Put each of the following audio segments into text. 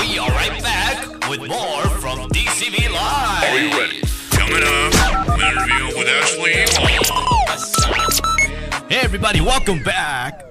We are right back with more from DCV Live. Are you ready? Coming up, an interview with Ashleigh Ewald. Hey everybody, welcome back.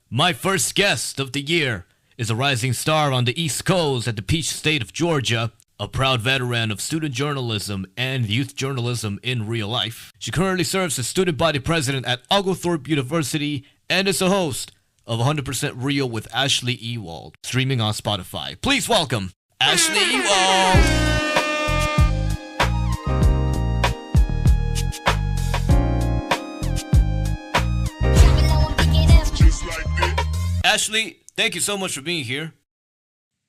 My first guest of the year is a rising star on the East Coast at the Peach State of Georgia, a proud veteran of student journalism and youth journalism in real life. She currently serves as student body president at Oglethorpe University and is a host of 100% Real with Ashleigh Ewald, streaming on Spotify. Please welcome Ashleigh Ewald. Ashleigh, thank you so much for being here.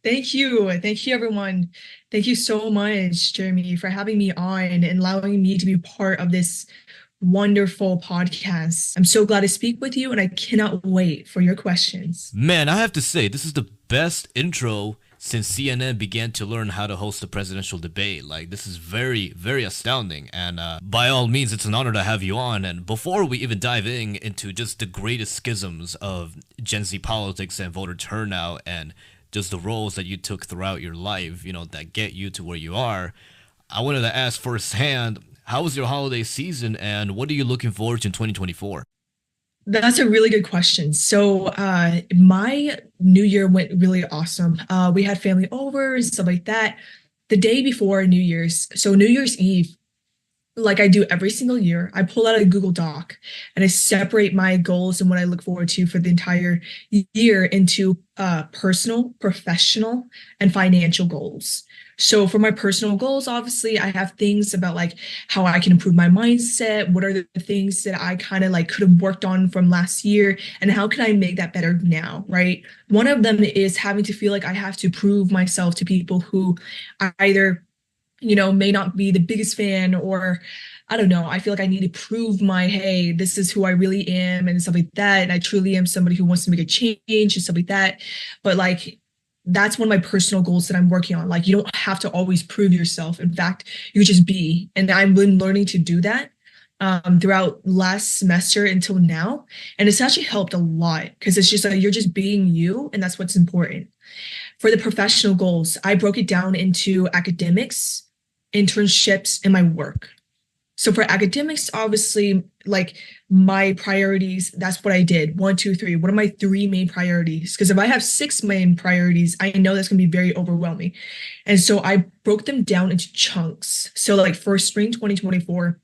Thank you. Thank you, everyone. Thank you so much, Jeremy, for having me on and allowing me to be part of this wonderful podcast. I'm so glad to speak with you, and I cannot wait for your questions. Man, I have to say, this is the best intro since CNN began to learn how to host a presidential debate. Like, this is very, very astounding. And by all means, it's an honor to have you on. And before we even dive into just the greatest schisms of Gen Z politics and voter turnout and just the roles that you took throughout your life, you know, that get you to where you are, I wanted to ask firsthand, how was your holiday season and what are you looking forward to in 2024? That's a really good question. So my New Year went really awesome. We had family over and stuff like that. The day before New Year's, so New Year's Eve, like I do every single year, I pull out a Google Doc and I separate my goals and what I look forward to for the entire year into personal, professional, and financial goals. So for my personal goals, obviously, I have things about like how I can improve my mindset. What are the things that I kind of like could have worked on from last year? And how can I make that better now, right? One of them is having to feel like I have to prove myself to people who either, you know, may not be the biggest fan or I don't know. I feel like I need to prove hey, this is who I really am and stuff like that. And I truly am somebody who wants to make a change and stuff like that. But like, that's one of my personal goals that I'm working on. Like, you don't have to always prove yourself. In fact, you just be. And I've been learning to do that throughout last semester until now. And it's actually helped a lot because it's just like you're just being you. And that's what's important. For the professional goals, I broke it down into academics, internships, and my work. So for academics, obviously, like my priorities, that's what I did. 1, 2, 3. What are my 3 main priorities? Because if I have 6 main priorities, I know that's going to be very overwhelming. And so I broke them down into chunks. So like for spring 2024,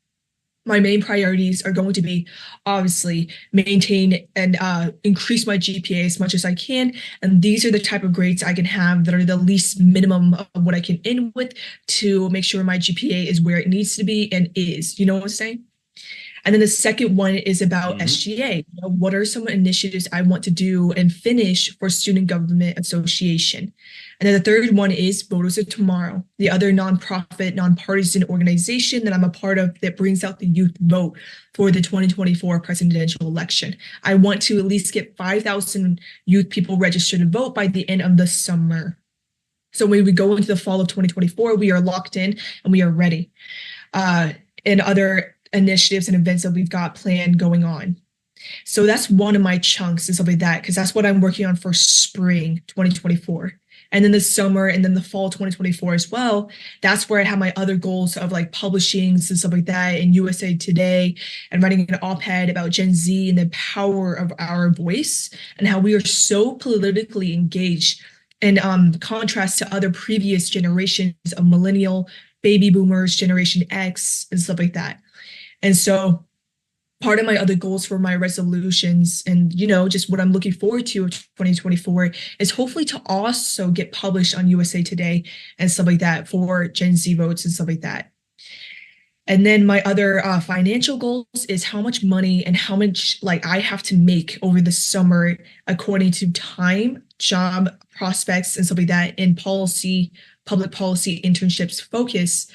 my main priorities are going to be obviously maintain and increase my GPA as much as I can. And these are the type of grades I can have that are the least minimum of what I can end with to make sure my GPA is where it needs to be and is. You know what I'm saying? And then the second one is about SGA. You know, what are some initiatives I want to do and finish for Student Government Association? And then the third one is Voters of Tomorrow, the other nonprofit, nonpartisan organization that I'm a part of that brings out the youth vote for the 2024 presidential election. I want to at least get 5,000 youth people registered to vote by the end of the summer. So when we go into the fall of 2024, we are locked in and we are ready. And other initiatives and events that we've got planned going on. So that's one of my chunks and stuff like that, because that's what I'm working on for spring 2024. And then the summer and then the fall 2024 as well. That's where I have my other goals of like publishing and stuff like that in USA Today and writing an op-ed about Gen Z and the power of our voice and how we are so politically engaged in contrast to other previous generations of millennial, baby boomers, Generation X and stuff like that. And so part of my other goals for my resolutions and, you know, just what I'm looking forward to 2024 is hopefully to also get published on USA Today and stuff like that for Gen Z votes and stuff like that. And then my other financial goals is how much money and how much like I have to make over the summer according to time, job prospects and stuff like that in policy, public policy internships focus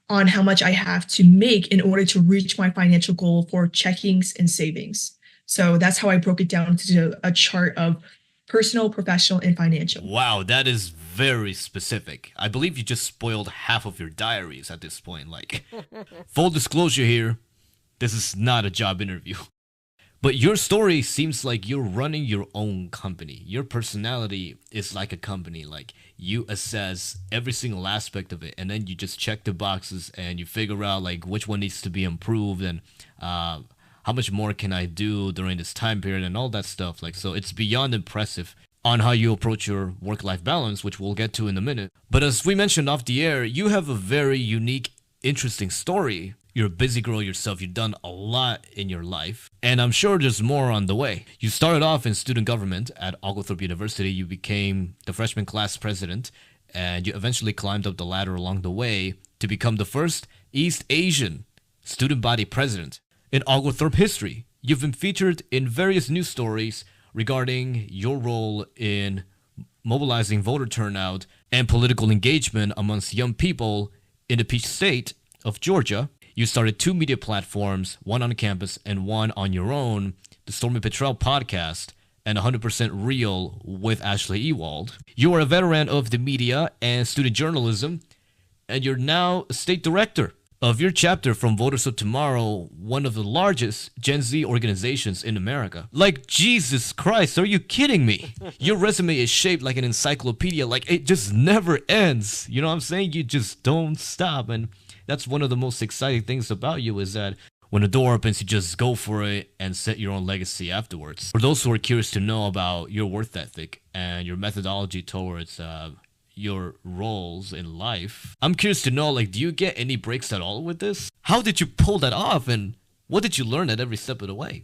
on how much I have to make in order to reach my financial goal for checkings and savings. So that's how I broke it down to a chart of personal, professional, and financial. Wow, that is very specific. I believe you just spoiled half of your diaries at this point. Like, full disclosure here, this is not a job interview. But your story seems like you're running your own company. Your personality is like a company. Like you assess every single aspect of it, and then you just check the boxes and you figure out like which one needs to be improved and how much more can I do during this time period and all that stuff. Like so, it's beyond impressive on how you approach your work-life balance, which we'll get to in a minute. But as we mentioned off the air, you have a very unique, interesting story. You're a busy girl yourself. You've done a lot in your life. And I'm sure there's more on the way. You started off in student government at Oglethorpe University. You became the freshman class president. And you eventually climbed up the ladder along the way to become the first East Asian student body president in Oglethorpe history. You've been featured in various news stories regarding your role in mobilizing voter turnout and political engagement amongst young people in the Peach State of Georgia. You started 2 media platforms, one on campus and one on your own, the Stormy Petrel podcast and 100% Real with Ashleigh Ewald. You are a veteran of the media and student journalism, and you're now a state director of your chapter from Voters of Tomorrow, one of the largest Gen Z organizations in America. Like, Jesus Christ, are you kidding me? Your resume is shaped like an encyclopedia, like it just never ends. You know what I'm saying? You just don't stop. And that's one of the most exciting things about you is that when a door opens, you just go for it and set your own legacy afterwards. For those who are curious to know about your work ethic and your methodology towards your roles in life, I'm curious to know, like, do you get any breaks at all with this? How did you pull that off, and what did you learn at every step of the way?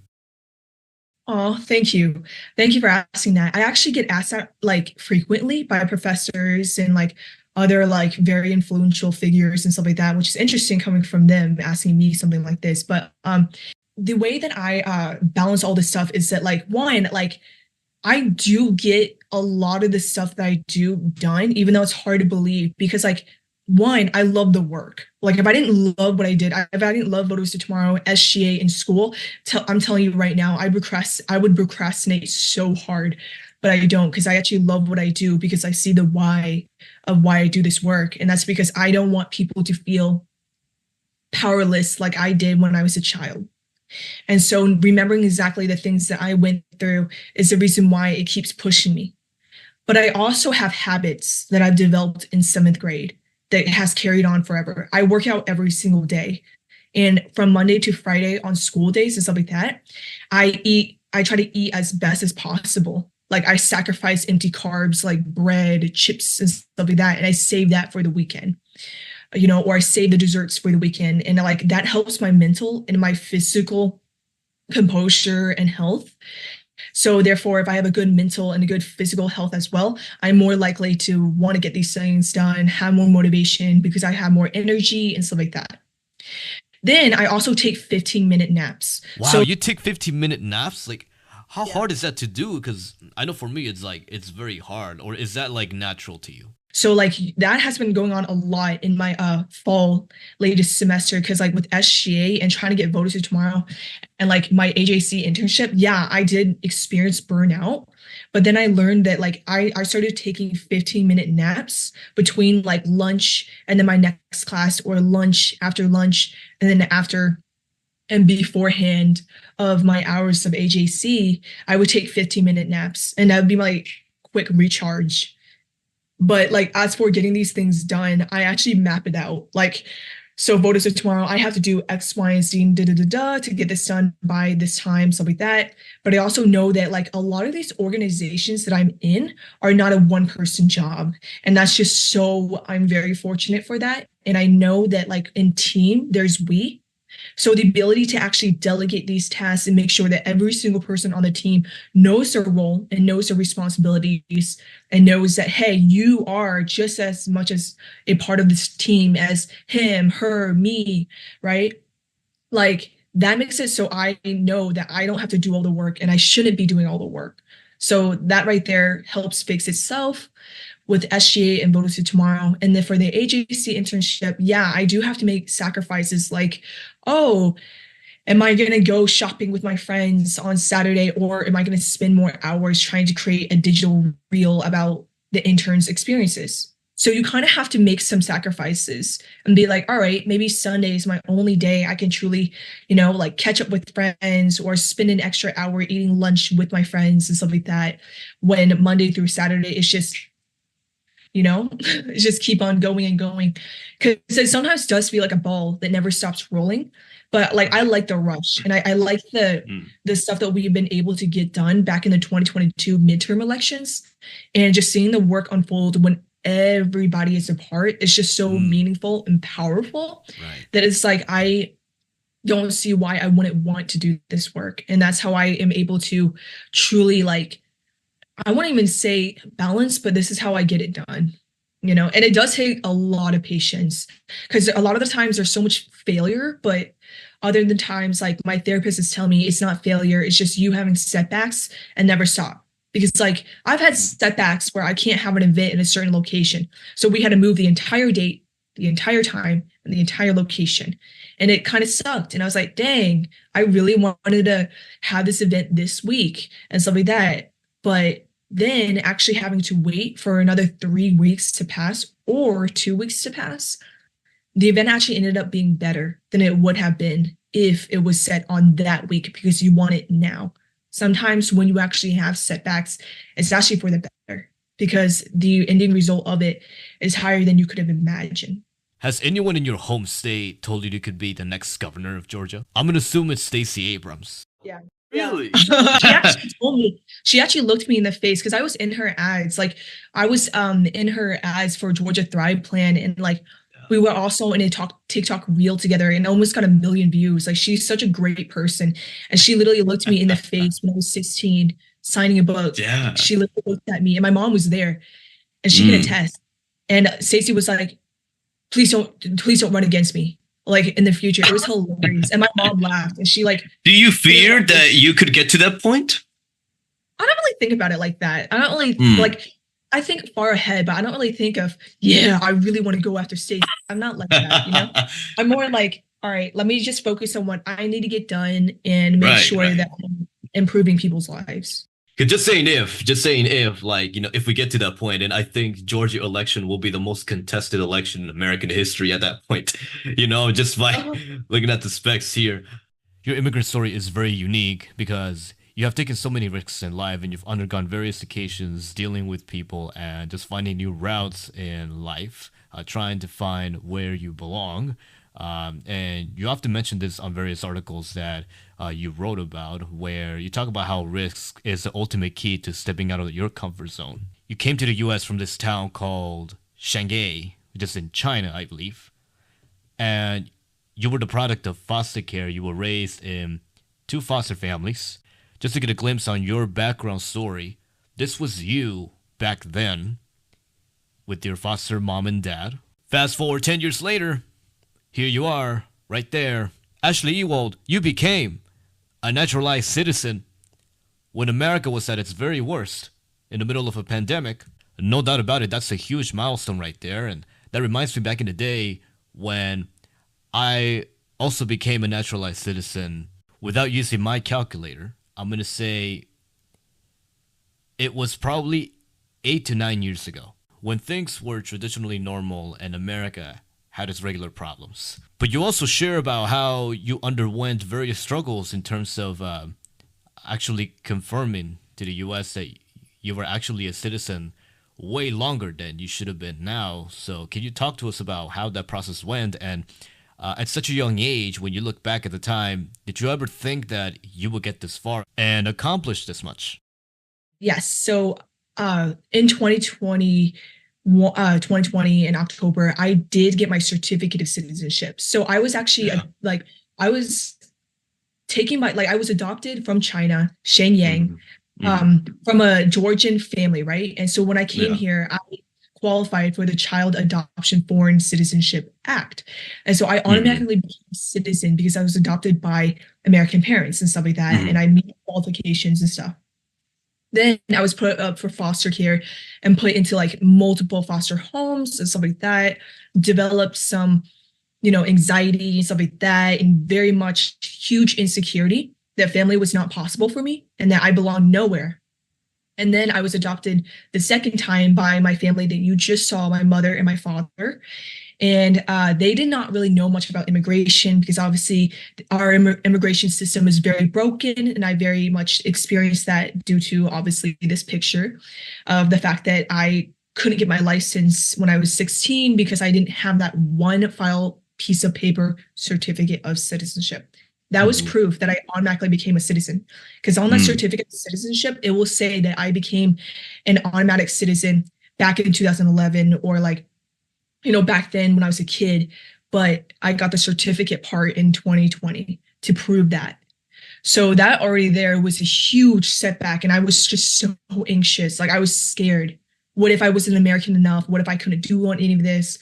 Oh, thank you. Thank you for asking that. I actually get asked that like frequently by professors and like other like very influential figures and stuff like that, which is interesting coming from them asking me something like this. But the way that I balance all this stuff is that like one, like I do get a lot of the stuff that I do done, even though it's hard to believe because like one, I love the work. Like if I didn't love what I did, if I didn't love Voters of Tomorrow, SGA in school, I'm telling you right now, I would procrastinate so hard, but I don't because I actually love what I do because I see the why of why I do this work. And that's because I don't want people to feel powerless like I did when I was a child. And so remembering exactly the things that I went through is the reason why it keeps pushing me. But I also have habits that I've developed in 7th grade that has carried on forever. I work out every single day. And from Monday to Friday on school days and stuff like that, I try to eat as best as possible. Like I sacrifice empty carbs like bread, chips and stuff like that. And I save that for the weekend, you know, or I save the desserts for the weekend. And like that helps my mental and my physical composure and health. So therefore, if I have a good mental and a good physical health as well, I'm more likely to want to get these things done, have more motivation because I have more energy and stuff like that. Then I also take 15-minute naps. Wow, so you take 15-minute naps? Like, how hard is that to do? Because I know for me, it's like, it's very hard. Or is that like natural to you? So like that has been going on a lot in my fall latest semester because like with SGA and trying to get Voters of Tomorrow and like my AJC internship, yeah, I did experience burnout. But then I learned that like I started taking 15-minute naps between like lunch and then my next class or lunch after lunch and then after and beforehand of my hours of AJC, I would take 15-minute naps and that would be my quick recharge. But like, as for getting these things done, I actually map it out. Like, so Voters of Tomorrow, I have to do X, Y, and Z to get this done by this time, stuff like that. But I also know that like a lot of these organizations that I'm in are not a one-person job. And that's just so, I'm very fortunate for that. And I know that like in team, there's we. So the ability to actually delegate these tasks and make sure that every single person on the team knows their role and knows their responsibilities and knows that, hey, you are just as much as a part of this team as him, her, me, right? Like that makes it so I know that I don't have to do all the work and I shouldn't be doing all the work. So that right there helps fix itself with SGA and Voters of Tomorrow. And then for the AJC internship, yeah, I do have to make sacrifices like, oh, am I going to go shopping with my friends on Saturday or am I going to spend more hours trying to create a digital reel about the interns' experiences? So you kind of have to make some sacrifices and be like, all right, maybe Sunday is my only day I can truly, like catch up with friends or spend an extra hour eating lunch with my friends and stuff like that. When Monday through Saturday, it's just, it's just keep on going and going. Because it sometimes does feel like a ball that never stops rolling. But like, I like the rush, and I like the stuff that we've been able to get done back in the 2022 midterm elections, and just seeing the work unfold when everybody is a part. It's just so meaningful and powerful that it's like, I don't see why I wouldn't want to do this work. And that's how I am able to truly, like, I won't even say balance, but this is how I get it done, and it does take a lot of patience, because a lot of the times there's so much failure, but other than times, like, my therapist is telling me it's not failure, it's just you having setbacks and never stop. Because, like, I've had setbacks where I can't have an event in a certain location. So we had to move the entire date, the entire time, and the entire location. And it kind of sucked. And I was like, dang, I really wanted to have this event this week and stuff like that. But then actually having to wait for another 3 weeks to pass or 2 weeks to pass, the event actually ended up being better than it would have been if it was set on that week, because you want it now. Sometimes when you actually have setbacks, it's actually for the better, because the ending result of it is higher than you could have imagined. Has anyone in your home state told you could be the next governor of Georgia? I'm going to assume it's Stacey Abrams. Yeah. Really? She actually told me, she actually looked me in the face, because I was in her ads. Like, I was in her ads for Georgia Thrive Plan, and like, we were also in a TikTok reel together and almost got 1 million views. Like, she's such a great person. And she literally looked me in the face when I was 16, signing a book. Yeah. She literally looked at me, and my mom was there, and she can attest. And Stacey was like, please don't run against me, like, in the future. It was hilarious. And my mom laughed, and she, like, Do you fear that you could get to that point? I don't really think about it like that. I don't really like, I think far ahead, but I don't really think of, I really want to go after Stacey. I'm not like that, I'm more like, all right, let me just focus on what I need to get done and make sure that I'm improving people's lives. Just saying if, like, if we get to that point, and I think Georgia election will be the most contested election in American history at that point, just by looking at the specs here. Your immigrant story is very unique because you have taken so many risks in life, and you've undergone various occasions dealing with people and just finding new routes in life, trying to find where you belong. And you often mention this on various articles that you wrote about, where you talk about how risk is the ultimate key to stepping out of your comfort zone. You came to the U.S. from this town called Shanghai, just in China, I believe. And you were the product of foster care. You were raised in 2 foster families. Just to get a glimpse on your background story, this was you back then with your foster mom and dad. Fast forward 10 years later, here you are, right there. Ashleigh Ewald, you became a naturalized citizen when America was at its very worst, in the middle of a pandemic. No doubt about it, that's a huge milestone right there. And that reminds me back in the day when I also became a naturalized citizen without using my calculator. I'm going to say it was probably 8 to 9 years ago, when things were traditionally normal and America had its regular problems. But you also share about how you underwent various struggles in terms of actually confirming to the U.S. that you were actually a citizen way longer than you should have been now. So can you talk to us about how that process went? And at such a young age, when you look back at the time, did you ever think that you would get this far and accomplish this much? Yes. So in 2020 in October, I did get my certificate of citizenship. So I was actually I was I was adopted from China, Shenyang, from a Georgian family, right? And so when I came here, I qualified for the Child Adoption Foreign Citizenship Act. And so I automatically became a citizen because I was adopted by American parents and stuff like that. And I meet qualifications and stuff. Then I was put up for foster care and put into like multiple foster homes and stuff like that, developed some, anxiety and stuff like that, and very much huge insecurity that family was not possible for me and that I belonged nowhere. And then I was adopted the second time by my family that you just saw, my mother and my father. And they did not really know much about immigration because obviously our immigration system is very broken. And I very much experienced that due to obviously this picture of the fact that I couldn't get my license when I was 16 because I didn't have that one file piece of paper certificate of citizenship. That was proof that I automatically became a citizen, because on that certificate of citizenship, it will say that I became an automatic citizen back in 2011 or like, you know, back then when I was a kid, but I got the certificate part in 2020 to prove that. So that already there was a huge setback. And I was just so anxious. Like I was scared. What if I wasn't American enough? What if I couldn't do any of this?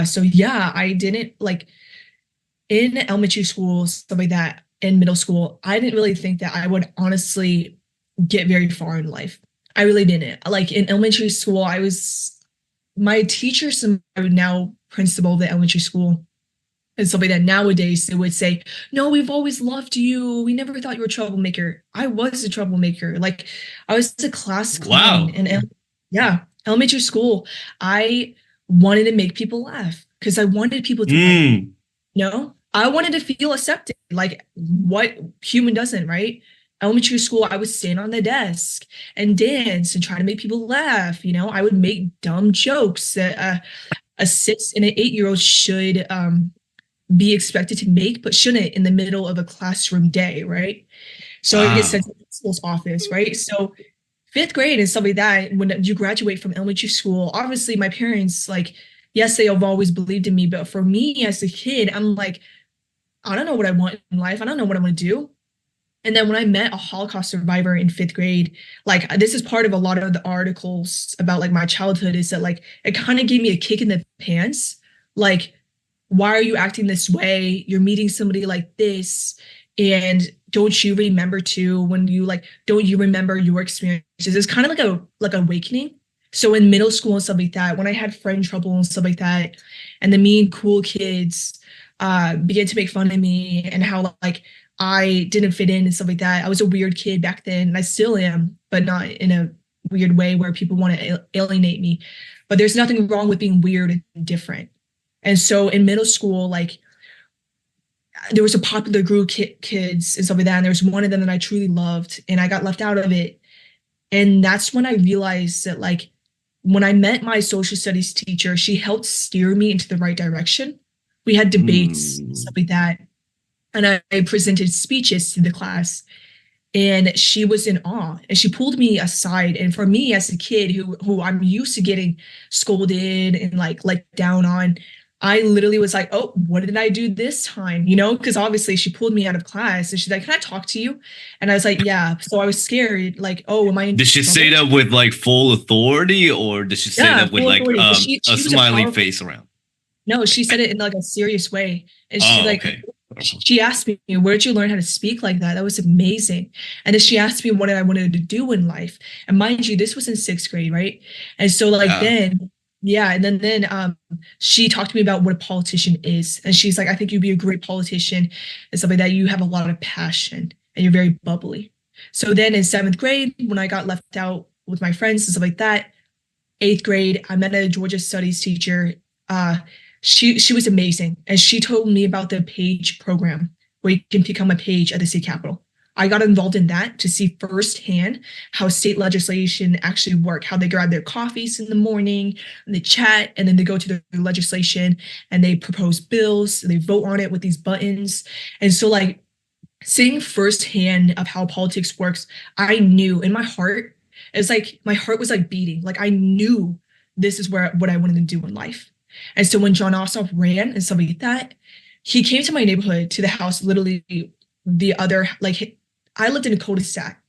So yeah, I didn't like in elementary school, stuff like that, in middle school, I didn't really think that I would honestly get very far in life. I really didn't. Like in elementary school, my teachers and now principal of the elementary school and stuff like that. Nowadays, they would say, no, we've always loved you. We never thought you were a troublemaker. I was a troublemaker. Like I was a class clown. And yeah, elementary school, I wanted to make people laugh because I wanted people to, like, you know, I wanted to feel accepted. Like what human doesn't, right? Elementary school, I would stand on the desk and dance and try to make people laugh. You know, I would make dumb jokes that a 6 and an 8-year-old should be expected to make, but shouldn't in the middle of a classroom day, right? So I get sent to the principal's office, right? So 5th grade and stuff like that, when you graduate from elementary school, obviously my parents, like, yes, they have always believed in me, but for me as a kid, I'm like, I don't know what I want in life. I don't know what I want to do. And then when I met a Holocaust survivor in 5th grade, like this is part of a lot of the articles about like my childhood, is that like it kind of gave me a kick in the pants. Like, why are you acting this way? You're meeting somebody like this. And don't you remember too, when you like, don't you remember your experiences? It's kind of like awakening. So in middle school and stuff like that, when I had friend trouble and stuff like that, and the mean cool kids began to make fun of me and how like I didn't fit in and stuff like that. I was a weird kid back then, and I still am, but not in a weird way where people want to alienate me. But there's nothing wrong with being weird and different. And so in middle school, like there was a popular group kids and stuff like that, and there was one of them that I truly loved, and I got left out of it. And that's when I realized that like when I met my social studies teacher, she helped steer me into the right direction. We had debates, stuff like that. And I presented speeches to the class, and she was in awe, and she pulled me aside. And for me as a kid who I'm used to getting scolded and like let down on, I literally was like, oh, what did I do this time? You know, because obviously she pulled me out of class and she's like, can I talk to you? And I was like, yeah. So I was scared, like, oh, am I in Did she trouble? say that with like full authority, or did she say that with like she a was smiling face around? No, she said it in like a serious way. And she's like, okay. She asked me, where did you learn how to speak like that? That was amazing. And then she asked me what I wanted to do in life. And mind you, this was in 6th grade, right? And so like then she talked to me about what a politician is. And she's like, I think you'd be a great politician and stuff like that. You have a lot of passion and you're very bubbly. So then in 7th grade, when I got left out with my friends and stuff like that, 8th grade, I met a Georgia studies teacher. She was amazing. And she told me about the page program where you can become a page at the state capitol. I got involved in that to see firsthand how state legislation actually work, how they grab their coffees in the morning and they chat, and then they go to the legislation and they propose bills, and they vote on it with these buttons. And so like seeing firsthand of how politics works, I knew in my heart, it's like my heart was like beating. Like I knew this is what I wanted to do in life. And so when Jon Ossoff ran and stuff like that, he came to my neighborhood, to the house, literally the other, like I lived in a cul-de-sac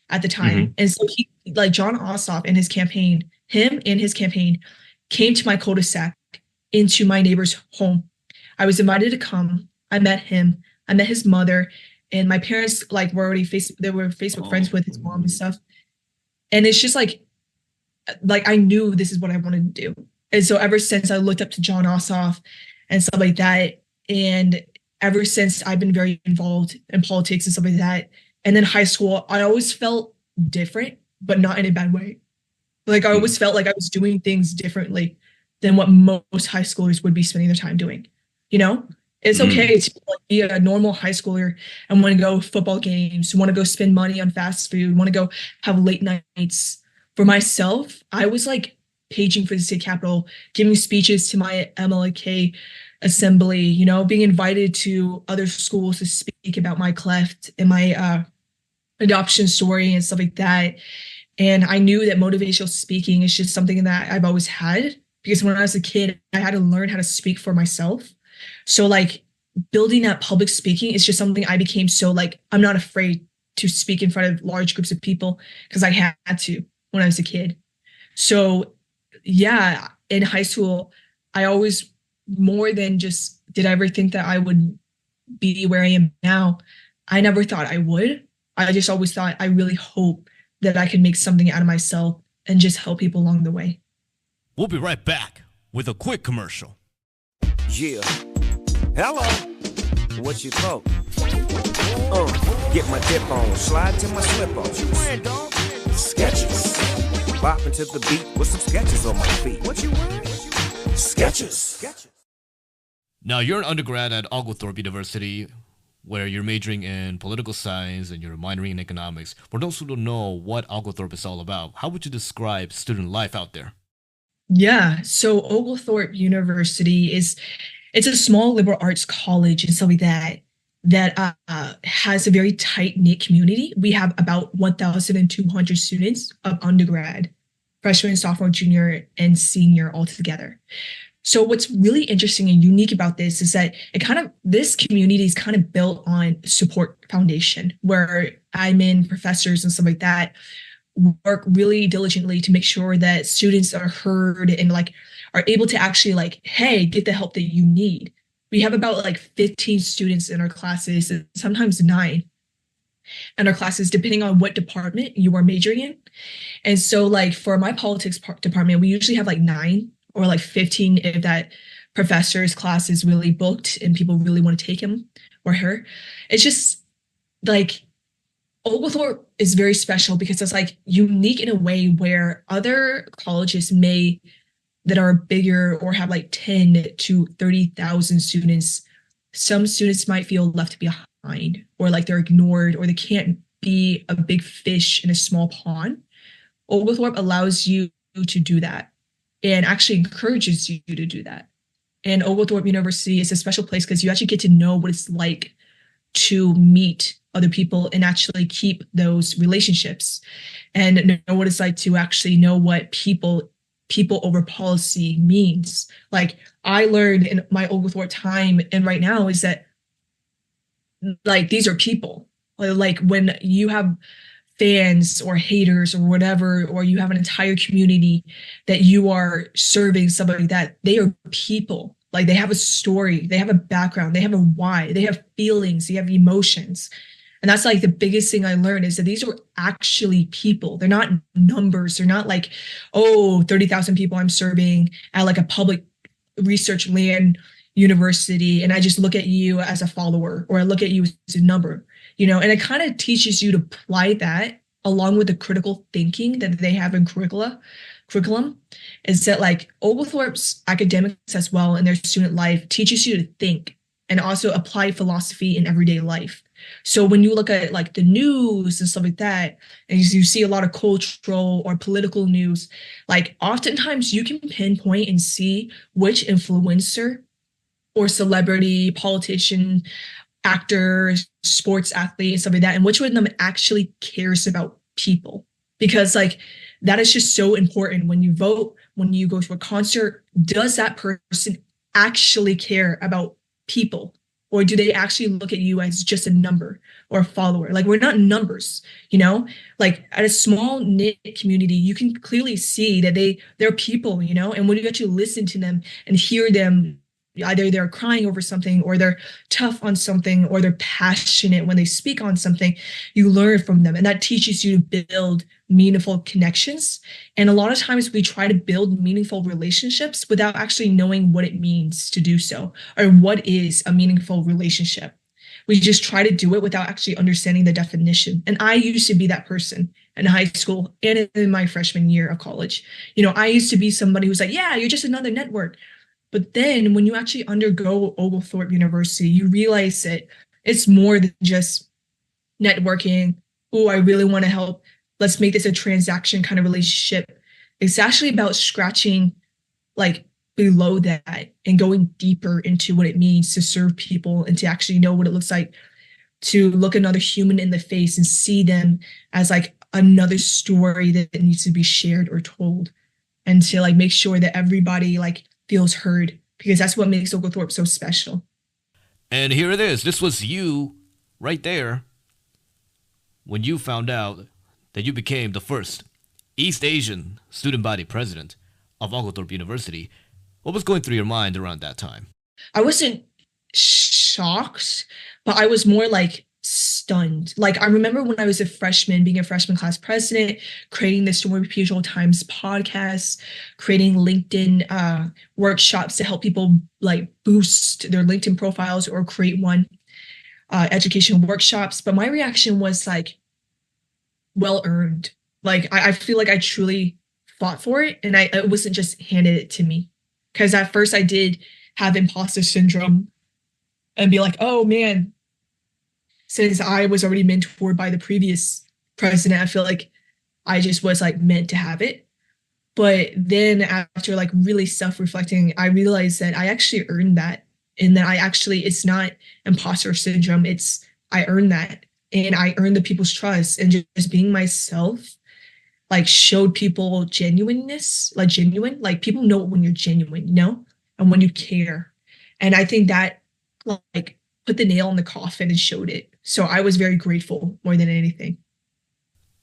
at the time. And so he, like Jon Ossoff and his campaign, him and his campaign came to my cul-de-sac into my neighbor's home. I was invited to come. I met him. I met his mother, and my parents like were already Facebook friends with his mom and stuff. And it's just like I knew this is what I wanted to do. And so ever since I looked up to Jon Ossoff and stuff like that, and ever since I've been very involved in politics and stuff like that. And then high school, I always felt different. but not in a bad way. Like I always felt like I was doing things differently than what most high schoolers would be spending their time doing. You know, it's okay to like, be a normal high schooler and want to go football games, want to go spend money on fast food, want to go have late nights. For myself, I was like paging for the state capitol, giving speeches to my MLK assembly, you know, being invited to other schools to speak about my cleft and my adoption story and stuff like that. And I knew that motivational speaking is just something that I've always had, because when I was a kid, I had to learn how to speak for myself. So like building that public speaking is just something I became so like, I'm not afraid to speak in front of large groups of people because I had to when I was a kid. So yeah, in high school, I always, more than just did I ever think that I would be where I am now, I never thought I would. I just always thought I really hope that I could make something out of myself and just help people along the way. We'll be right back with a quick commercial. Yeah. Hello. What you thought? Get my dip on, slide to my slip on. Sketches. Bopping to the beat with some sketches on my feet. What you wearing? Sketches. Now, you're an undergrad at Oglethorpe University, where you're majoring in political science and you're minoring in economics. For those who don't know what Oglethorpe is all about, how would you describe student life out there? Yeah, so Oglethorpe University it's a small liberal arts college and stuff like that has a very tight-knit community. We have about 1,200 students of undergrad, freshman, sophomore, junior, and senior all together. So what's really interesting and unique about this is that this community is kind of built on support foundation, where admin, professors, and stuff like that work really diligently to make sure that students are heard and like are able to actually like, hey, get the help that you need. We have about like 15 students in our classes, and sometimes 9 in our classes, depending on what department you are majoring in. And so like for my politics department, we usually have like 9 or like 15 if that professor's class is really booked and people really want to take him or her. It's just like Oglethorpe is very special because it's like unique in a way where other colleges that are bigger or have like 10 to 30,000 students, some students might feel left behind or like they're ignored or they can't be a big fish in a small pond. Oglethorpe allows you to do that and actually encourages you to do that. And Oglethorpe University is a special place because you actually get to know what it's like to meet other people and actually keep those relationships and know what it's like to actually know what people over policy means. Like I learned in my Oglethorpe time and right now is that like these are people. Like when you have fans or haters or whatever, or you have an entire community that you are serving, somebody like that, they are people. Like they have a story, they have a background, they have a why, they have feelings, they have emotions. And that's like the biggest thing I learned is that these are actually people. They're not numbers. They're not like, 30,000 people I'm serving at like a public research land university. And I just look at you as a follower or I look at you as a number, you know, and it kind of teaches you to apply that along with the critical thinking that they have in curriculum is that like Oglethorpe's academics as well in their student life teaches you to think and also apply philosophy in everyday life. So when you look at like the news and stuff like that, and you see a lot of cultural or political news, like oftentimes you can pinpoint and see which influencer or celebrity, politician, actor, sports athlete, and stuff like that, and which one of them actually cares about people. Because like that is just so important when you vote, when you go to a concert, does that person actually care about people? Or do they actually look at you as just a number or a follower? Like we're not numbers, you know, like at a small knit community, you can clearly see that they're people, you know, and when you actually listen to them and hear them, either they're crying over something or they're tough on something or they're passionate when they speak on something, you learn from them. And that teaches you to build meaningful connections. And a lot of times we try to build meaningful relationships without actually knowing what it means to do so or what is a meaningful relationship. We just try to do it without actually understanding the definition. And I used to be that person. in high school and in my freshman year of college. I used to be somebody who's like, yeah, you're just another network. But then when you actually undergo Oglethorpe University, you realize that it's more than just networking. Oh, I really want to help. Let's make this a transaction kind of relationship. It's actually about scratching like below that and going deeper into what it means to serve people and to actually know what it looks like to look another human in the face and see them as like another story that needs to be shared or told, and to like make sure that everybody like feels heard, because that's what makes Oglethorpe so special. And here it is. This was you right there when you found out that you became the first East Asian student body president of Oglethorpe University. What was going through your mind around that time? I wasn't shocked, but I was more like stunned. Like, I remember when I was a freshman, being a freshman class president, creating the Story Puget Times podcast, creating LinkedIn workshops to help people like boost their LinkedIn profiles or create educational workshops. But my reaction was like, well earned. Like, I feel like I truly fought for it, and it wasn't just handed it to me. Because at first I did have imposter syndrome and be like, oh man, since I was already mentored by the previous president, I feel like I just was like meant to have it. But then after like really self-reflecting, I realized that I actually earned that, and that it's not imposter syndrome. I earned that, and I earned the people's trust, and just being myself like showed people genuineness, like genuine, like people know when you're genuine, and when you care. And I think that like put the nail in the coffin and showed it. So I was very grateful more than anything.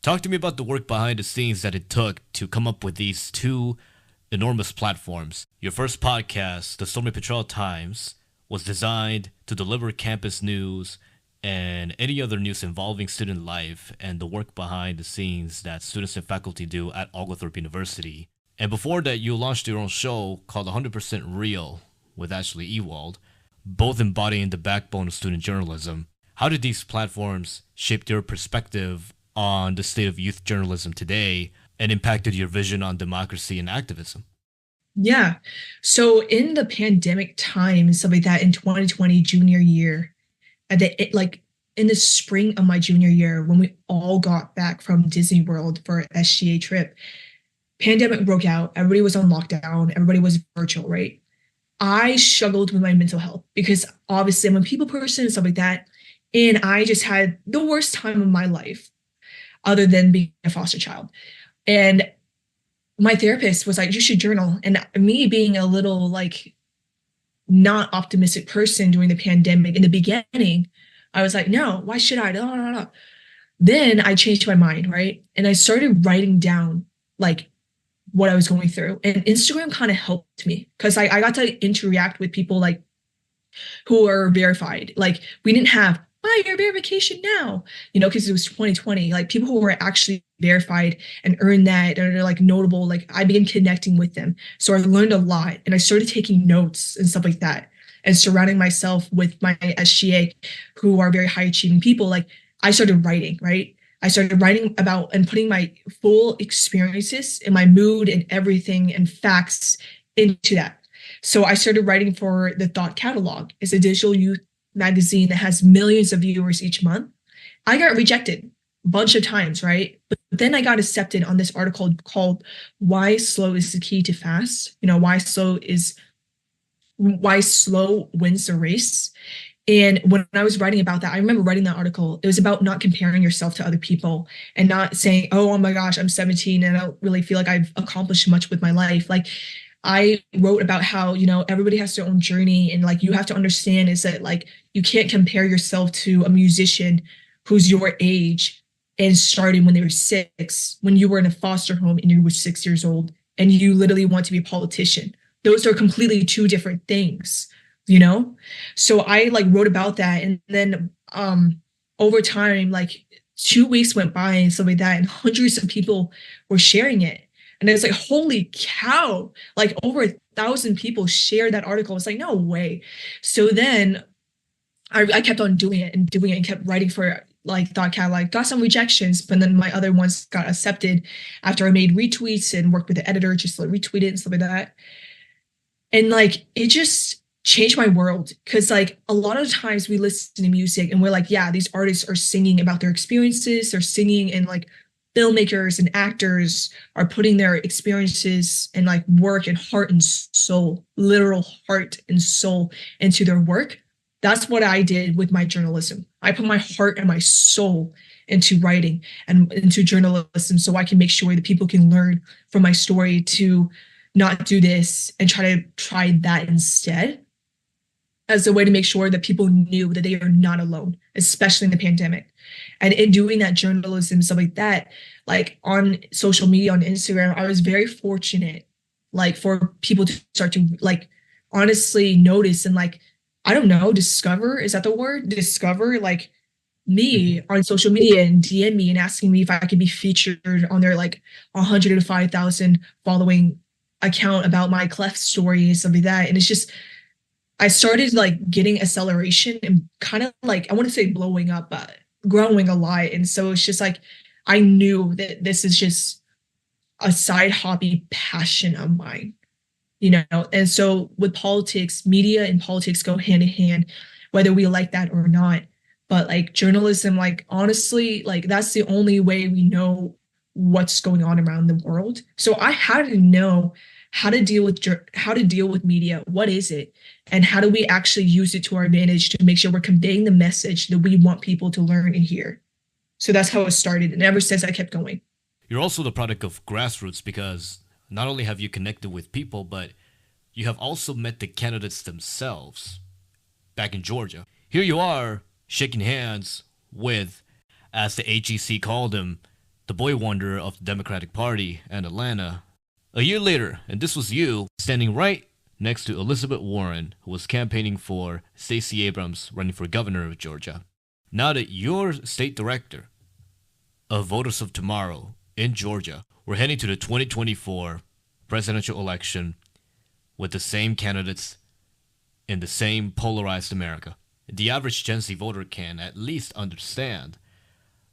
Talk to me about the work behind the scenes that it took to come up with these two enormous platforms. Your first podcast, the Stormy Petrel Times, was designed to deliver campus news and any other news involving student life and the work behind the scenes that students and faculty do at Oglethorpe University. And before that, you launched your own show called 100% Real with Ashleigh Ewald, both embodying the backbone of student journalism. How did these platforms shape your perspective on the state of youth journalism today and impacted your vision on democracy and activism? Yeah. So in the pandemic time and stuff like that, in 2020 junior year, in the spring of my junior year, when we all got back from Disney World for an SGA trip, pandemic broke out. Everybody was on lockdown. Everybody was virtual, right? I struggled with my mental health because obviously I'm a people person and stuff like that. And I just had the worst time of my life other than being a foster child. And my therapist was like, you should journal. And me being a little like not optimistic person during the pandemic in the beginning, I was like, no, why should I? No. Then I changed my mind, right? And I started writing down like what I was going through. And Instagram kind of helped me because I got to interact with people like who are verified. Like, we didn't have buy your verification now, because it was 2020, like people who were actually verified and earned that and are like notable, like I began connecting with them. So I learned a lot, and I started taking notes and stuff like that, and surrounding myself with my SGA who are very high achieving people. Like, I started writing, right? I started writing about and putting my full experiences and my mood and everything and facts into that. So I started writing for the Thought Catalog. It's a digital youth magazine that has millions of viewers each month. I got rejected a bunch of times, right? But then I got accepted on this article called Why Slow is the Key to Fast. Why slow wins the race. And when I was writing about that, I remember writing that article. It was about not comparing yourself to other people and not saying, oh my gosh, I'm 17 and I don't really feel like I've accomplished much with my life. Like, I wrote about how, everybody has their own journey, and like, you have to understand is that like, you can't compare yourself to a musician who's your age and started when they were 6, when you were in a foster home and you were 6 years old and you literally want to be a politician. Those are completely two different things, So I like wrote about that. And then over time, like 2 weeks went by and stuff like that, and hundreds of people were sharing it. And it's like, holy cow, like over 1,000 people shared that article. It's like, no way. So then I kept on doing it and kept writing for like got some rejections, but then my other ones got accepted after I made retweets and worked with the editor just to like, retweet it and stuff like that. And like it just changed my world, because like a lot of times we listen to music and we're like, yeah, these artists are singing about their experiences, they're singing, and like filmmakers and actors are putting their experiences and like work and heart and soul, literal heart and soul into their work. That's what I did with my journalism. I put my heart and my soul into writing and into journalism so I can make sure that people can learn from my story to not do this and try that instead, as a way to make sure that people knew that they are not alone, especially in the pandemic. And in doing that journalism, stuff like that, like on social media, on Instagram, I was very fortunate, like for people to start to like honestly notice and like, I don't know, discover, is that the word? Discover like me on social media and DM me and asking me if I could be featured on their like 105,000 following account about my cleft story and stuff like that. And it's just, I started like getting acceleration and kind of like, I want to say blowing up, but growing a lot. And so it's just like, I knew that this is just a side hobby passion of mine, you know? And so with politics, media and politics go hand in hand, whether we like that or not. But like journalism, like honestly, like that's the only way we know what's going on around the world. So I had to know how to deal with media. What is it? And how do we actually use it to our advantage to make sure we're conveying the message that we want people to learn and hear? So that's how it started. And ever since I kept going. You're also the product of grassroots, because not only have you connected with people, but you have also met the candidates themselves back in Georgia. Here you are shaking hands with, as the AGC called him, the boy wonder of the Democratic Party and Atlanta. A year later, and this was you, standing right next to Elizabeth Warren, who was campaigning for Stacey Abrams running for governor of Georgia. Now that you're state director of Voters of Tomorrow in Georgia, we're heading to the 2024 presidential election with the same candidates in the same polarized America. The average Gen Z voter can at least understand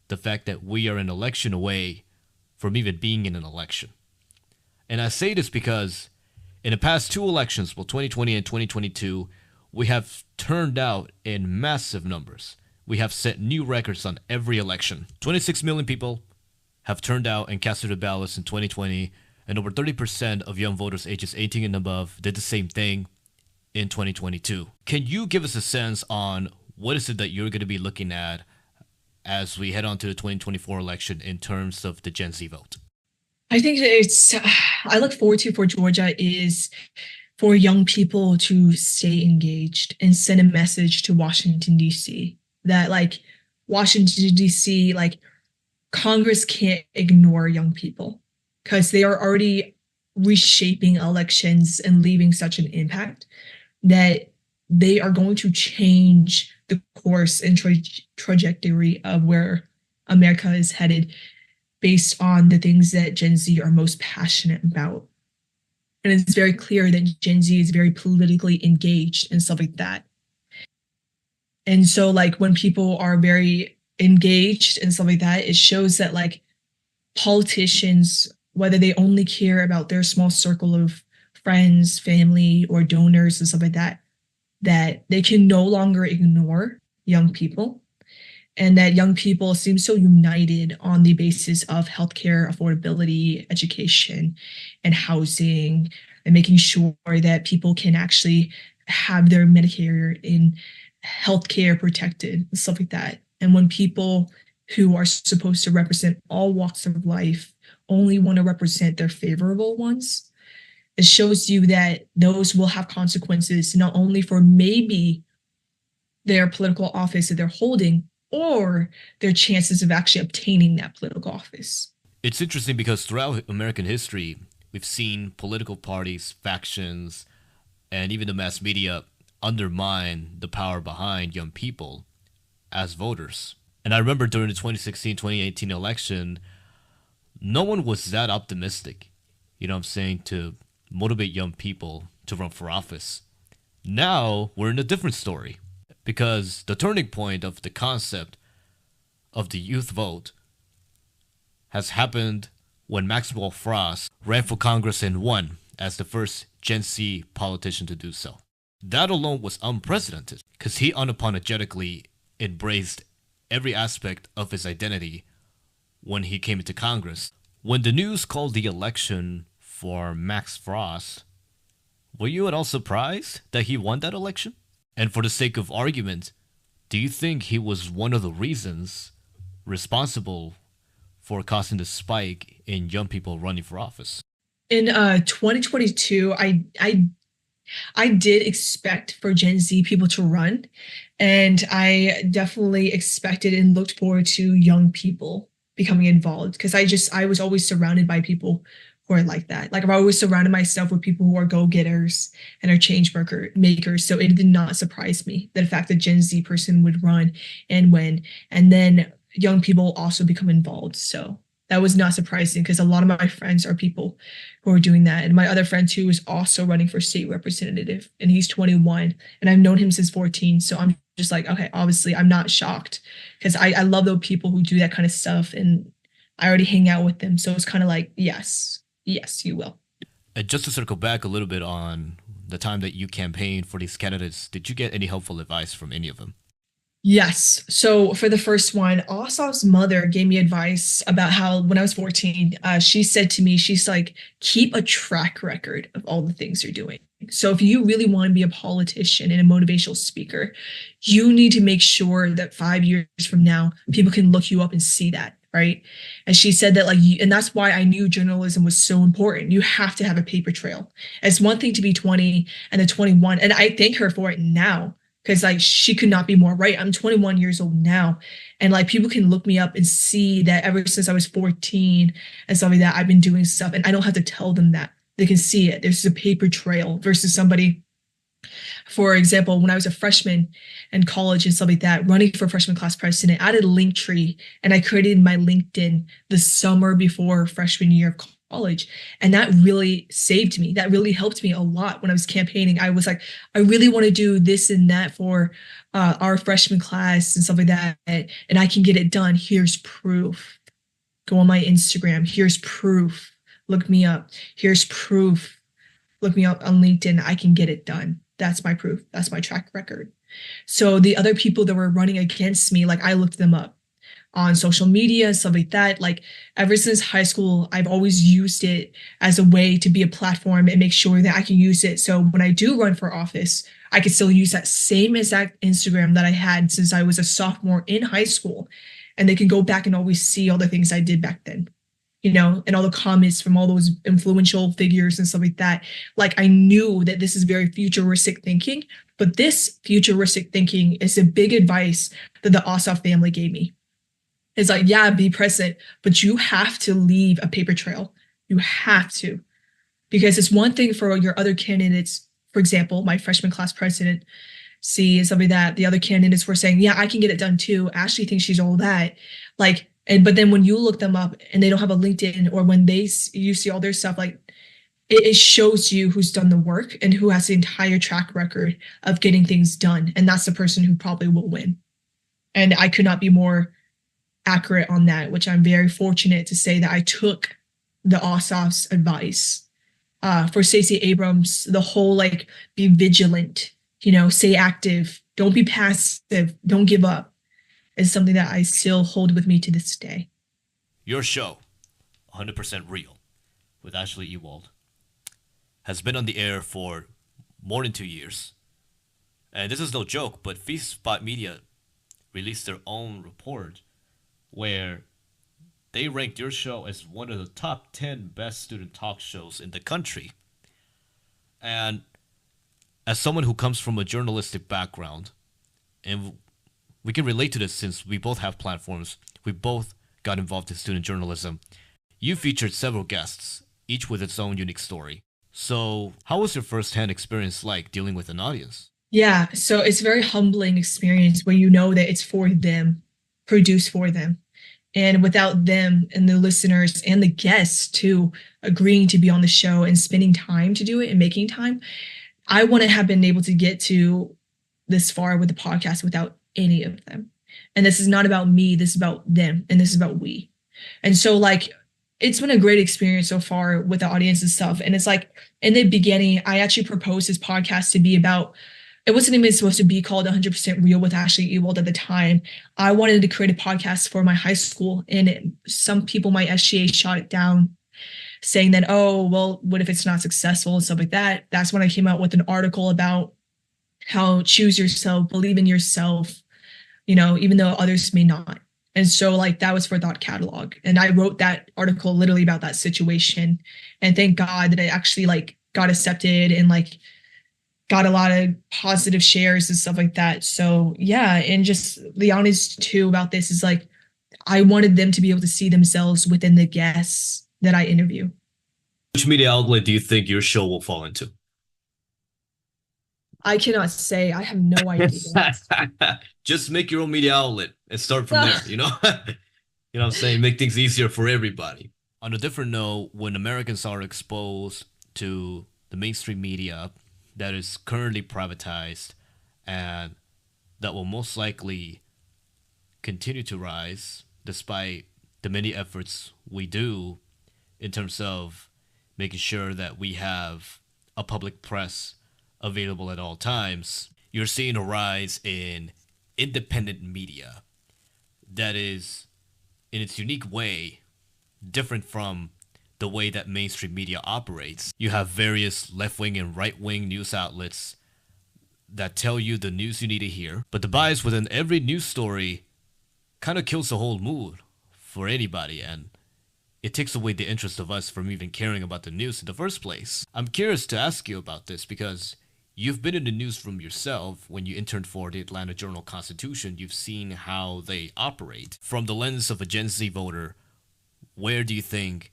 the fact that we are an election away from even being in an election. And I say this because in the past two elections, well, 2020 and 2022, we have turned out in massive numbers. We have set new records on every election. 26 million people have turned out and casted their ballots in 2020, and over 30% of young voters ages 18 and above did the same thing in 2022. Can you give us a sense on what is it that you're going to be looking at as we head on to the 2024 election in terms of the Gen Z vote? I think I look forward to for Georgia is for young people to stay engaged and send a message to Washington, D.C. that like Washington, D.C., like Congress can't ignore young people because they are already reshaping elections and leaving such an impact that they are going to change the course and trajectory of where America is headed based on the things that Gen Z are most passionate about. And it's very clear that Gen Z is very politically engaged and stuff like that. And so like when people are very engaged and stuff like that, it shows that like politicians, whether they only care about their small circle of friends, family, or donors and stuff like that, that they can no longer ignore young people. And that young people seem so united on the basis of healthcare affordability, education, and housing, and making sure that people can actually have their Medicare and healthcare protected, and stuff like that. And when people who are supposed to represent all walks of life only want to represent their favorable ones, it shows you that those will have consequences not only for maybe their political office that they're holding, or their chances of actually obtaining that political office. It's interesting because throughout American history, we've seen political parties, factions, and even the mass media undermine the power behind young people as voters. And I remember during the 2016-2018 election, no one was that optimistic, you know what I'm saying, to motivate young people to run for office. Now we're in a different story, because the turning point of the concept of the youth vote has happened when Maxwell Frost ran for Congress and won as the first Gen Z politician to do so. That alone was unprecedented because he unapologetically embraced every aspect of his identity when he came into Congress. When the news called the election for Max Frost, were you at all surprised that he won that election? And for the sake of argument, do you think he was one of the reasons responsible for causing the spike in young people running for office? In 2022, I did expect for Gen Z people to run, and I definitely expected and looked forward to young people becoming involved because I was always surrounded by people who are like that. Like I've always surrounded myself with people who are go-getters and are change makers. So it did not surprise me that the fact that Gen Z person would run and win, and then young people also become involved. So that was not surprising because a lot of my friends are people who are doing that. And my other friend too is also running for state representative, and he's 21, and I've known him since 14. So I'm just like, okay, obviously I'm not shocked because I love those people who do that kind of stuff, and I already hang out with them. So it's kind of like, yes, you will. And just to circle back a little bit on the time that you campaigned for these candidates, did you get any helpful advice from any of them? Yes. So for the first one, Asaf's mother gave me advice about how when I was 14, she said to me, she's like, keep a track record of all the things you're doing. So if you really want to be a politician and a motivational speaker, you need to make sure that 5 years from now, people can look you up and see that. Right. And she said that and that's why I knew journalism was so important. You have to have a paper trail. It's one thing to be 20 and then 21. And I thank her for it now. Because she could not be more right. I'm 21 years old now. And people can look me up and see that ever since I was 14 and stuff like that, I've been doing stuff. And I don't have to tell them that. They can see it. There's a paper trail versus somebody, for example, when I was a freshman in college and stuff like that, running for freshman class president, I had a link tree and I created my LinkedIn the summer before freshman year of college. And that really saved me. That really helped me a lot when I was campaigning. I was like, I really want to do this and that for our freshman class and stuff like that. And I can get it done. Here's proof. Go on my Instagram. Here's proof. Look me up. Here's proof. Look me up on LinkedIn. I can get it done. That's my proof. That's my track record. So the other people that were running against me, I looked them up on social media and stuff like that. Ever since high school, I've always used it as a way to be a platform and make sure that I can use it. So when I do run for office, I can still use that same exact Instagram that I had since I was a sophomore in high school. And they can go back and always see all the things I did back then, and all the comments from all those influential figures and stuff like that. I knew that this is very futuristic thinking, but this futuristic thinking is a big advice that the Asaf family gave me. It's be present, but you have to leave a paper trail. You have to, because it's one thing for your other candidates. For example, my freshman class president, and somebody that the other candidates were saying, yeah, I can get it done too. Ashley thinks she's all that. But then when you look them up and they don't have a LinkedIn, or when you see all their stuff, it shows you who's done the work and who has the entire track record of getting things done. And that's the person who probably will win. And I could not be more accurate on that, which I'm very fortunate to say that I took the Asaf's advice. For Stacey Abrams, the whole be vigilant, stay active, don't be passive, don't give up, is something that I still hold with me to this day. Your show, 100% Real, with Ashleigh Ewald, has been on the air for more than 2 years. And this is no joke, but FeastSpot Media released their own report where they ranked your show as one of the top 10 best student talk shows in the country. And as someone who comes from a journalistic background, and we can relate to this since we both have platforms, we both got involved in student journalism, you featured several guests, each with its own unique story. So how was your first-hand experience like dealing with an audience? Yeah, so it's a very humbling experience when you know that it's for them, produced for them. And without them and the listeners and the guests too agreeing to be on the show and spending time to do it and making time, I wouldn't have been able to get to this far with the podcast without any of them. And this is not about me, this is about them, and this is about we. And so like, it's been a great experience so far with the audience and stuff. And it's like, in the beginning, I actually proposed this podcast to be about, it wasn't even supposed to be called 100% Real with Ashleigh Ewald at the time. I wanted to create a podcast for my high school, and some people, my SGA, shot it down, saying that, oh, well, what if it's not successful and stuff like that. That's when I came out with an article about how choose yourself, believe in yourself, you know, even though others may not. And so like that was for Thought Catalog. And I wrote that article literally about that situation. And thank God that it actually like got accepted and like got a lot of positive shares and stuff like that. So yeah, and just the honest too about this is like, I wanted them to be able to see themselves within the guests that I interview. Which media outlet do you think your show will fall into? I cannot say. I have no idea. Just make your own media outlet and start from there, you know? You know what I'm saying? Make things easier for everybody. On a different note, when Americans are exposed to the mainstream media that is currently privatized and that will most likely continue to rise despite the many efforts we do in terms of making sure that we have a public press available at all times, you're seeing a rise in independent media that is, in its unique way, different from the way that mainstream media operates. You have various left-wing and right-wing news outlets that tell you the news you need to hear, but the bias within every news story kind of kills the whole mood for anybody, and it takes away the interest of us from even caring about the news in the first place. I'm curious to ask you about this because you've been in the newsroom yourself when you interned for the Atlanta Journal-Constitution. You've seen how they operate. From the lens of a Gen Z voter, where do you think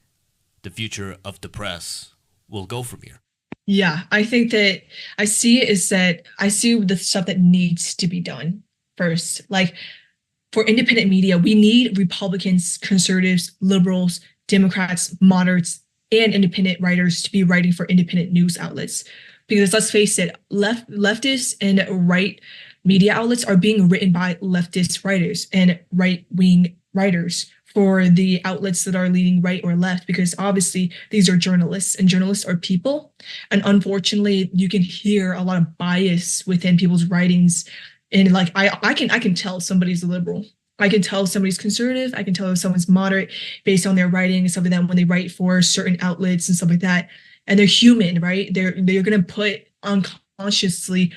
the future of the press will go from here? Yeah, I think that I see the stuff that needs to be done first. Like for independent media, we need Republicans, conservatives, liberals, Democrats, moderates, and independent writers to be writing for independent news outlets. Because let's face it, leftist and right media outlets are being written by leftist writers and right-wing writers for the outlets that are leaning right or left, because obviously these are journalists and journalists are people. And unfortunately, you can hear a lot of bias within people's writings. And like, I can tell somebody's a liberal. I can tell somebody's conservative. I can tell if someone's moderate based on their writing and stuff like that when they write for certain outlets and stuff like that. And they're human, right? They're going to put unconsciously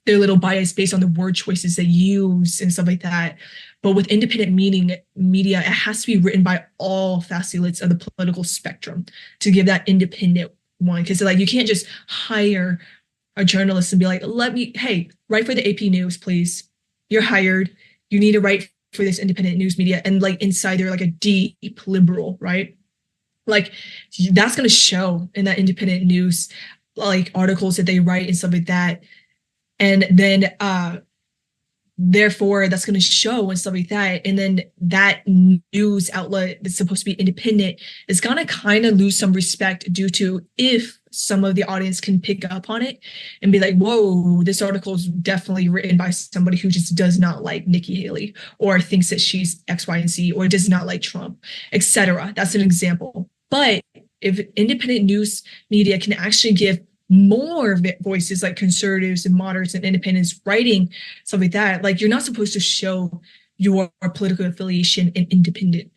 their little bias based on the word choices they use and stuff like that. But with independent media, it has to be written by all facets of the political spectrum to give that independent one. Because like you can't just hire a journalist and be like, hey, write for the AP News, please. You're hired. You need to write for this independent news media. And like inside they're like a deep liberal, right? Like that's going to show in that independent news, like articles that they write and stuff like that. And then therefore that's going to show and stuff like that. And then that news outlet that's supposed to be independent is going to kind of lose some respect due to if some of the audience can pick up on it and be like, whoa, this article is definitely written by somebody who just does not like Nikki Haley or thinks that she's X, Y, and Z or does not like Trump, etc. That's an example. But if independent news media can actually give more voices like conservatives and moderates and independents writing stuff like that, like you're not supposed to show your political affiliation in independent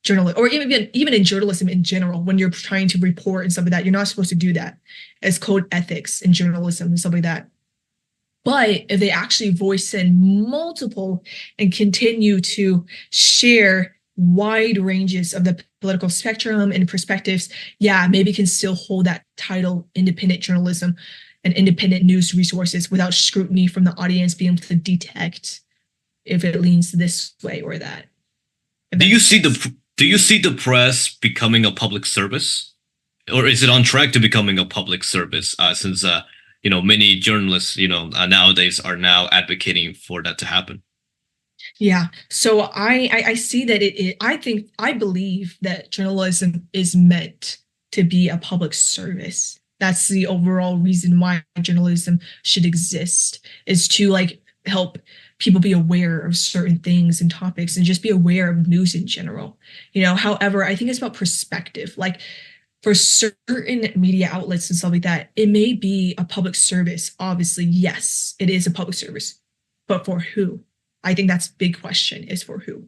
journalism or even in journalism in general. When you're trying to report and stuff like that, you're not supposed to do that as code ethics in journalism and stuff like that. But if they actually voice in multiple and continue to share wide ranges of the political spectrum and perspectives, yeah, maybe can still hold that title independent journalism and independent news resources without scrutiny from the audience being able to detect if it leans this way or that. Do you see the press becoming a public service, or is it on track to becoming a public service? Since many journalists nowadays are now advocating for that to happen. Yeah. So I see that I believe that journalism is meant to be a public service. That's the overall reason why journalism should exist, is to like help people be aware of certain things and topics and just be aware of news in general. However, I think it's about perspective. Like for certain media outlets and stuff like that, it may be a public service. Obviously, yes, it is a public service, but for who? I think that's the big question, is for who.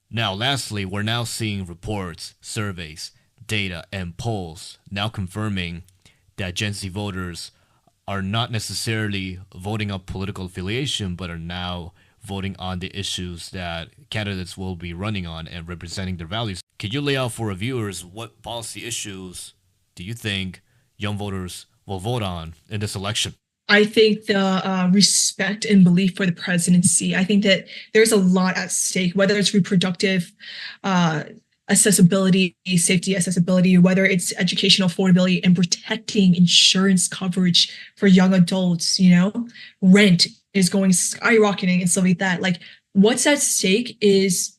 Now, lastly, we're now seeing reports, surveys, data, and polls now confirming that Gen Z voters are not necessarily voting on political affiliation, but are now voting on the issues that candidates will be running on and representing their values. Could you lay out for our viewers what policy issues do you think young voters will vote on in this election? I think the respect and belief for the presidency. I think that there's a lot at stake, whether it's reproductive accessibility, safety accessibility, whether it's educational affordability and protecting insurance coverage for young adults. Rent is going skyrocketing and stuff like that. Like what's at stake is,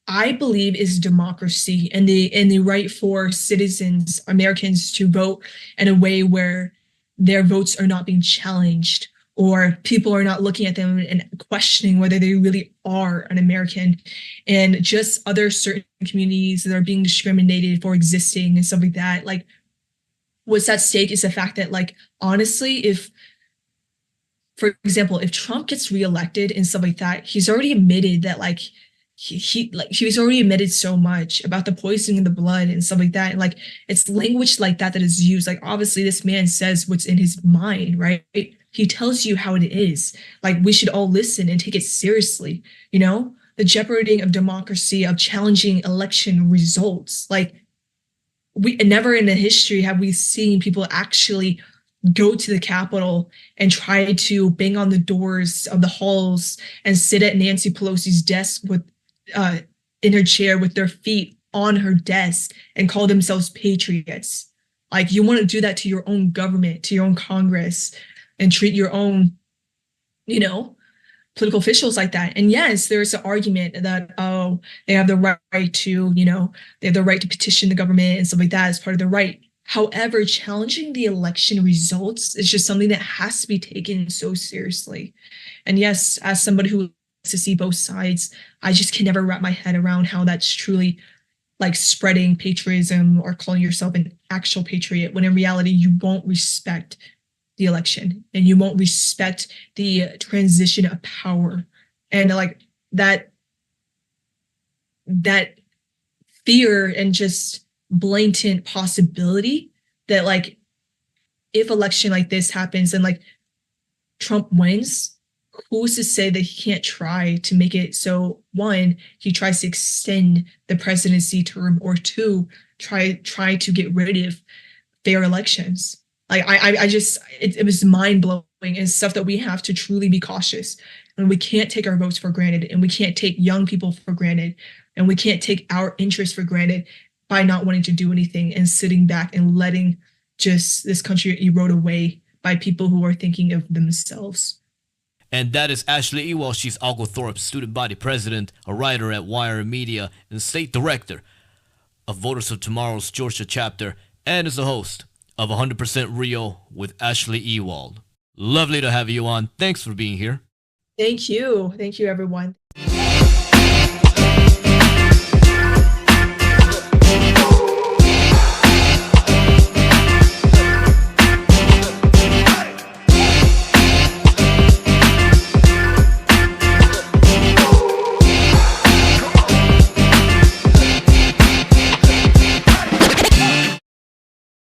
I believe, is democracy and the right for citizens, Americans, to vote in a way where their votes are not being challenged, or people are not looking at them and questioning whether they really are an American, and just other certain communities that are being discriminated for existing and stuff like that. Like what's at stake is the fact that, like, honestly, for example, if Trump gets reelected and stuff like that, he's already admitted that, like, he's already admitted so much about the poisoning in the blood and stuff like that. And like, it's language like that is used. Like, obviously this man says what's in his mind, right? He tells you how it is. Like, we should all listen and take it seriously. The jeoparding of democracy, of challenging election results. Like, we never in the history have we seen people actually go to the Capitol and try to bang on the doors of the halls and sit at Nancy Pelosi's desk with in her chair with their feet on her desk and call themselves patriots. Like, you want to do that to your own government, to your own Congress, and treat your own, political officials like that. And yes, there's an argument that, they have the right to, they have the right to petition the government and stuff like that as part of the right. However, challenging the election results is just something that has to be taken so seriously. And yes, as somebody who to see both sides, I just can never wrap my head around how that's truly like spreading patriotism or calling yourself an actual patriot, when in reality you won't respect the election and you won't respect the transition of power. And like that fear and just blatant possibility that, like, if election like this happens and like Trump wins, who's to say that he can't try to make it so, one, he tries to extend the presidency term, or two, try to get rid of fair elections. Like, I just, it was mind blowing and stuff that we have to truly be cautious. And we can't take our votes for granted, and we can't take young people for granted, and we can't take our interests for granted by not wanting to do anything and sitting back and letting just this country erode away by people who are thinking of themselves. And that is Ashleigh Ewald. She's Oglethorpe's student body president, a writer at Wire Media, and state director of Voters of Tomorrow's Georgia chapter, and is the host of 100% Real with Ashleigh Ewald. Lovely to have you on. Thanks for being here. Thank you. Thank you, everyone.